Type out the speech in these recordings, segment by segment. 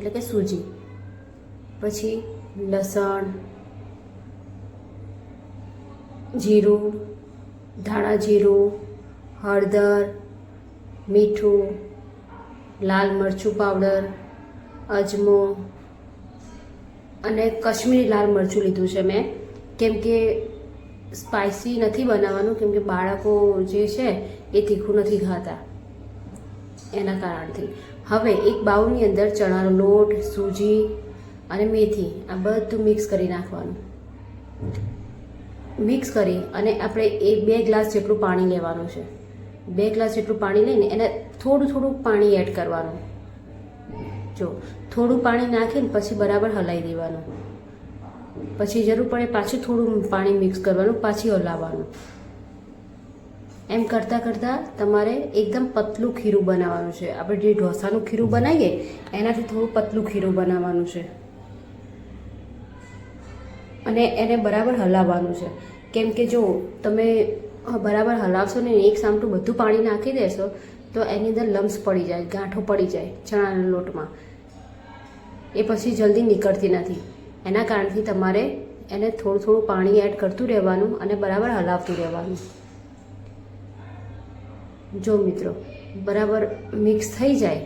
એટલે કે સૂજી, પછી લસણ, જીરું, ધાણા જીરું, હળદર, મીઠું, લાલ મરચું પાવડર, અજમો અને કશ્મીરી લાલ મરચું લીધું છે મેં, કેમ કે સ્પાઇસી નથી બનાવવાનું, કેમ કે બાળકો જે છે એ તીખું નથી ખાતા એના કારણથી. હવે એક બાઉલની અંદર ચણાનો લોટ, સૂજી અને મેથી આ બધું મિક્સ કરી નાખવાનું. મિક્સ કરી અને આપણે 2 ગ્લાસ જેટલું પાણી લેવાનું છે. 2 ગ્લાસ જેટલું પાણી લઈને એને થોડું થોડું પાણી એડ કરવાનું. જો થોડું પાણી નાખીને પછી બરાબર હલાવી દેવાનું. પછી જરૂર પડે પાછું થોડું પાણી મિક્સ કરવાનું, પાછી હલાવવાનું. એમ કરતાં કરતાં તમારે એકદમ પતલું ખીરું બનાવવાનું છે. આપણે જે ઢોસાનું ખીરું બનાવીએ એનાથી થોડું પતલું ખીરું બનાવવાનું છે અને એને બરાબર હલાવવાનું છે. કેમ કે જો તમે બરાબર હલાવશો ને એક સામટું બધું પાણી નાખી દેશો તો એની અંદર લમ્સ પડી જાય, ગાંઠો પડી જાય ચણાના લોટમાં, એ પછી જલ્દી નીકળતી નથી. એના કારણથી તમારે એને થોડું થોડું પાણી એડ કરતું રહેવાનું અને બરાબર હલાવતું રહેવાનું. જો મિત્રો બરાબર મિક્સ થઈ જાય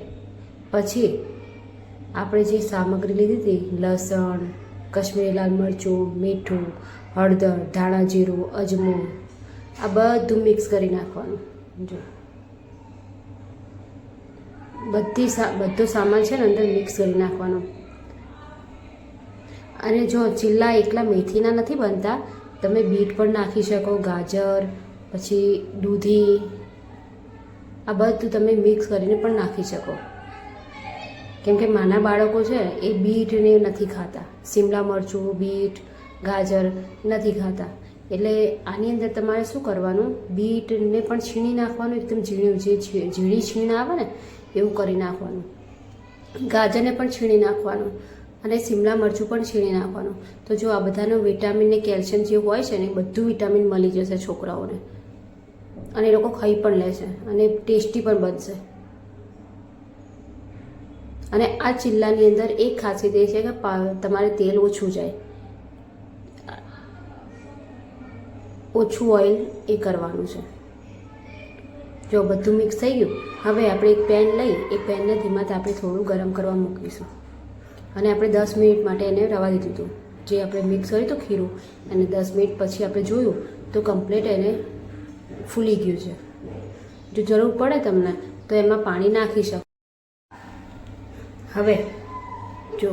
પછી આપણે જે સામગ્રી લીધી હતી, લસણ, કશ્મીરી લાલ મરચું, મીઠું, હળદર, ધાણા જીરું, અજમો, આ બધું મિક્સ કરી નાખવાનું. જો બધો સામાન છે ને અંદર મિક્સ કરી નાખવાનો. અને જો ચીલા એકલા મેથીના નથી બનતા, તમે બીટ પણ નાખી શકો, ગાજર, પછી દૂધી, આ બધું તમે મિક્સ કરીને પણ નાખી શકો. કેમ કે નાના બાળકો છે એ બીટને નથી ખાતા, શિમલા મરચું, બીટ, ગાજર નથી ખાતા. એટલે આની અંદર તમારે શું કરવાનું, બીટને પણ છીણી નાખવાનું, એકદમ ઝીણી છીણ આવે ને એવું કરી નાખવાનું. ગાજરને પણ છીણી નાખવાનું અને શિમલા મરચું પણ છીણી નાખવાનું. તો જો આ બધાનું વિટામિન ને કેલ્શિયમ જે હોય છે ને એ બધું વિટામિન મળી જશે છોકરાઓને અને એ લોકો ખાઈ પણ લેશે અને ટેસ્ટી પણ બનશે. અને આ ચિલ્લાની અંદર એક ખાસિયત એ છે કે તમારે તેલ ઓછું જાય, ઓછું ઓઇલ એ કરવાનું છે. જો બધું મિક્સ થઈ ગયું, હવે આપણે એક પેન લઈ એ પેનને ધીમા તાપે થોડું ગરમ કરવા મૂકીશું અને આપણે 10 મિનિટ માટે એને રવા દીધું હતું. જે આપણે મિક્સ કર્યું હતું ખીરું અને 10 મિનિટ પછી આપણે જોયું તો કમ્પ્લીટ એને ફૂલી ગયું છે. જો જરૂર પડે તમને તો એમાં પાણી નાખી શકો. હવે જો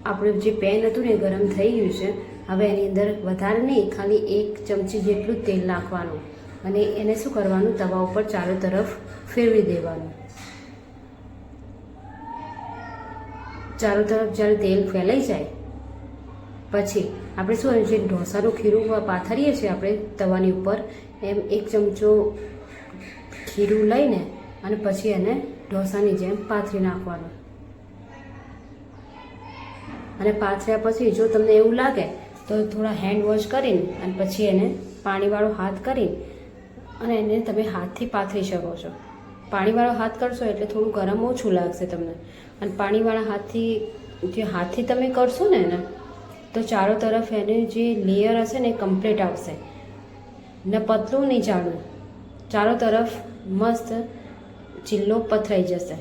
આપણું જે પેન હતું ને ગરમ થઈ ગયું છે. હવે એની અંદર વધારે નહીં, ખાલી 1 ચમચી જેટલું તેલ નાખવાનું અને એને શું કરવાનું, તવા ઉપર ચારો તરફ ફેરવી દેવાનું. ચારો તરફ જ્યારે તેલ ફેલાઈ જાય પછી આપણે શું જે ઢોસાનું ખીરું પાથરીએ છીએ આપણે તવાની ઉપર, એમ 1 ચમચો ખીરું લઈને અને પછી એને ઢોસાની જેમ પાથરી નાખવાનું. અને પાથર્યા પછી જો તમને એવું લાગે તો થોડા હેન્ડ વોશ કરીને અને પછી એને પાણીવાળો હાથ કરીને અને એને તમે હાથથી પાથરી શકો છો. પાણીવાળો હાથ કરશો એટલે થોડું ગરમ ઓછું લાગશે તમને. અને પાણીવાળા હાથથી તમે કરશો ને એને તો ચારો તરફ એને જે લેયર હશે ને એ કમ્પ્લીટ આવશે ને પતલું નહીં જાડું, ચારો તરફ મસ્ત ચીલ્લો પથરાઈ જશે.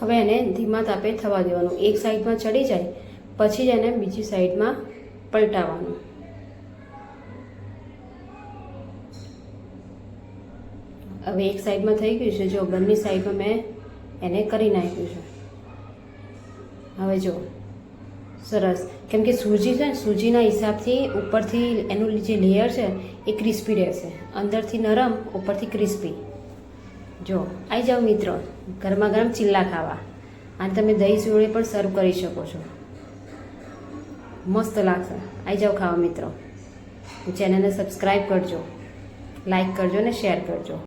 હવે એને ધીમા તાપે થવા દેવાનું. એક સાઈડમાં ચડી જાય પછી જ એને બીજી સાઈડમાં પલટાવવાનું. હવે એક સાઈડમાં થઈ ગયું છે, જો બંને સાઈડમાં મેં એને કરી નાખ્યું છે. હવે જો સરસ, કેમ કે સૂજી છે ને સૂજીના હિસાબથી ઉપરથી એનું જે લેયર છે એ ક્રિસ્પી રહેશે, અંદરથી નરમ ઉપરથી ક્રિસ્પી. જો આવી જાઓ મિત્રો ગરમા ગરમ ચિલ્લા ખાવા. અને તમે દહીં જોડે પણ સર્વ કરી શકો છો, મસ્ત લાગશે. આવી જાઓ ખાવા મિત્રો. ચેનલને સબસ્ક્રાઈબ કરજો, લાઈક કરજો અને શેર કરજો.